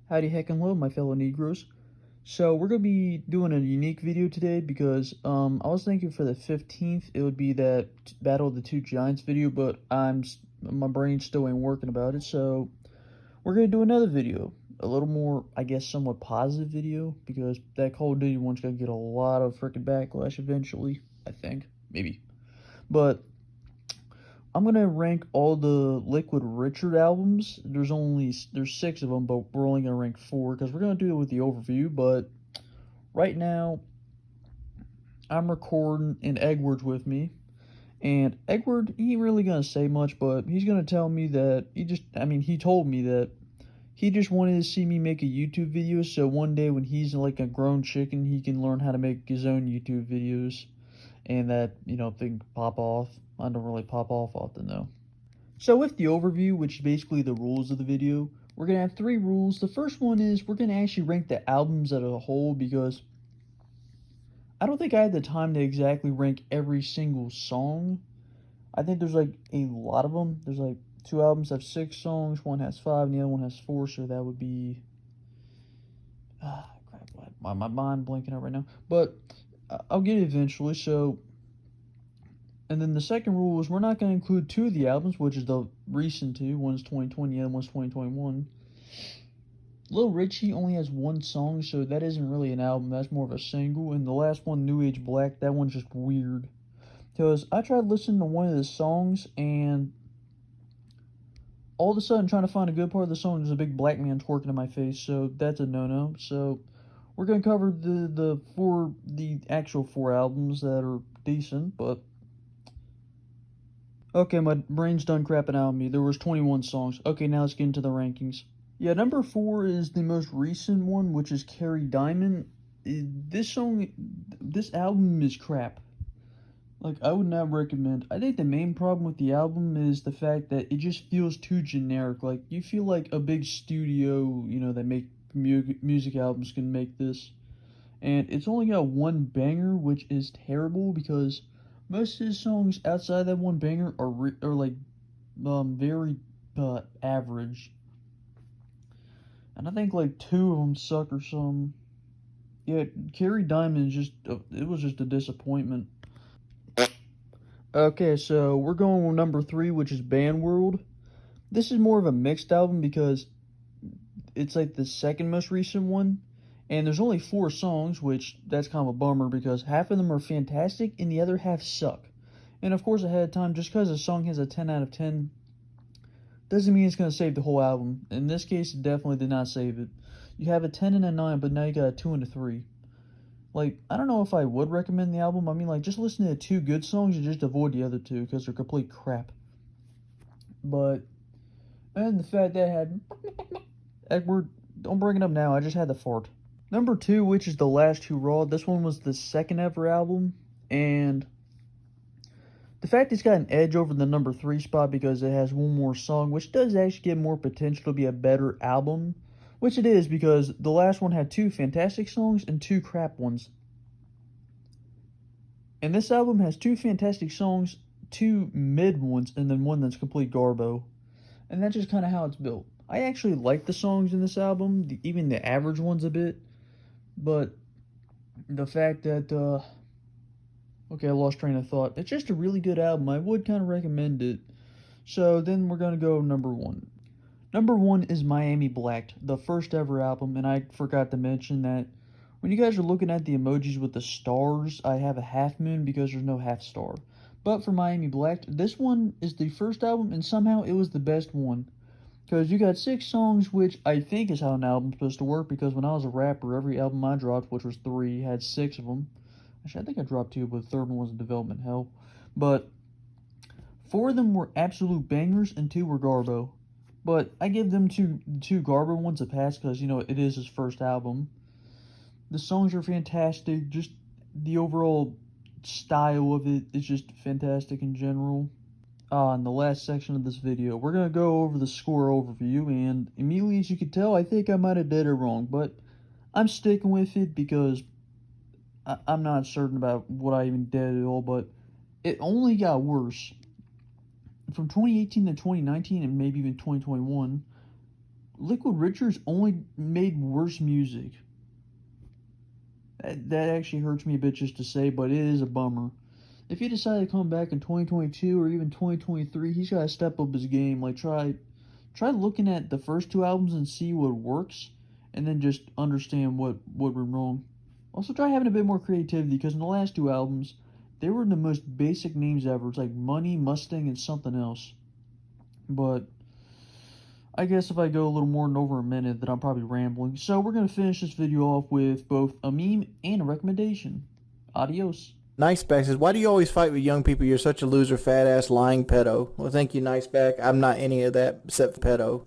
Howdy heck and hello, my fellow Negroes. So we're gonna be doing a unique video today because I was thinking for the 15th it would be that Battle of the Two Giants video, but my brain still ain't working about it. So we're gonna do another video, a little more, I guess, somewhat positive video, because that Call of Duty one's gonna get a lot of freaking backlash eventually. I think maybe, but I'm gonna rank all the Liquid Richard albums. There's 6 of them, but we're only gonna rank 4 because we're gonna do it with the overview. But right now, I'm recording and Edward's with me, and Edward, he ain't really gonna say much, but he's gonna tell me that he told me that he just wanted to see me make a YouTube video, so one day when he's like a grown chicken, he can learn how to make his own YouTube videos, and that, thing pop off. I don't really pop off often though. So with the overview, which is basically the rules of the video, we're going to have 3 rules. The first one is we're going to actually rank the albums as a whole, because I don't think I had the time to exactly rank every single song. I think there's like a lot of them. There's like 2 albums have 6 songs, one has 5, and the other one has 4, so that would be... crap, my mind blanking out right now. But I'll get it eventually, so... And then the second rule is we're not going to include 2 of the albums, which is the recent 2. One's 2020, the other one's 2021. Lil Richie only has 1 song, so that isn't really an album. That's more of a single. And the last one, New Age Black, that one's just weird. Because I tried listening to one of the songs, and all of a sudden, trying to find a good part of the song, there's a big black man twerking in my face, so that's a no-no. So we're going to cover the actual 4 albums that are decent, but... Okay, my brain's done crapping out on me. There was 21 songs. Okay, now let's get into the rankings. Yeah, number 4 is the most recent one, which is Carrie Diamond. This album is crap. Like, I would not recommend. I think the main problem with the album is the fact that it just feels too generic. Like, you feel like a big studio, that make music albums can make this. And it's only got 1 banger, which is terrible, because most of his songs outside that 1 banger are very average, and I think like 2 of them suck or something. Yeah, Carrie Diamond it was just a disappointment. Okay, so we're going with number 3, which is Band World. This is more of a mixed album because it's like the second most recent one. And there's only 4 songs, which that's kind of a bummer because half of them are fantastic and the other half suck. And of course, ahead of time, just because a song has a 10 out of 10 doesn't mean it's going to save the whole album. In this case, it definitely did not save it. You have a 10 and a 9, but now you got a 2 and a 3. Like, I don't know if I would recommend the album. I mean, like, just listen to 2 good songs and just avoid the other 2 because they're complete crap. But, and the fact that I had... Edward, don't bring it up now. I just had the fart. Number 2, which is The Last Hurrah. This one was the second ever album, and the fact it's got an edge over the number 3 spot because it has 1 more song, which does actually get more potential to be a better album, which it is because the last one had 2 fantastic songs and 2 crap ones. And this album has 2 fantastic songs, 2 mid ones, and then 1 that's complete garbo. And that's just kind of how it's built. I actually like the songs in this album, even the average ones a bit. But the fact that, okay, I lost train of thought. It's just a really good album. I would kind of recommend it. So then we're going to go number 1. Number 1 is Miami Blacked, the first ever album. And I forgot to mention that when you guys are looking at the emojis with the stars, I have a half moon because there's no half star. But for Miami Blacked, this one is the first album, and somehow it was the best one. Because you got 6 songs, which I think is how an album's supposed to work, because when I was a rapper, every album I dropped, which was 3, had 6 of them. Actually, I think I dropped 2, but the third one was in development hell. But 4 of them were absolute bangers, and 2 were garbo. But I give them 2 garbo ones a pass, because, it is his first album. The songs are fantastic, just the overall style of it is just fantastic in general. In the last section of this video, we're going to go over the score overview, and immediately as you can tell, I think I might have did it wrong, but I'm sticking with it because I'm not certain about what I even did at all, but it only got worse. From 2018 to 2019, and maybe even 2021, Liquid Richards only made worse music. That actually hurts me a bit just to say, but it is a bummer. If he decided to come back in 2022 or even 2023, he's got to step up his game. Like try looking at the first two albums and see what works, and then just understand what went wrong. Also, try having a bit more creativity because in the last two albums, they were the most basic names ever. It's like Money, Mustang, and something else. But I guess if I go a little more than over a minute, then I'm probably rambling. So we're going to finish this video off with both a meme and a recommendation. Adios. Niceback says, why do you always fight with young people? You're such a loser, fat ass, lying pedo. Well, thank you, Niceback. I'm not any of that except pedo.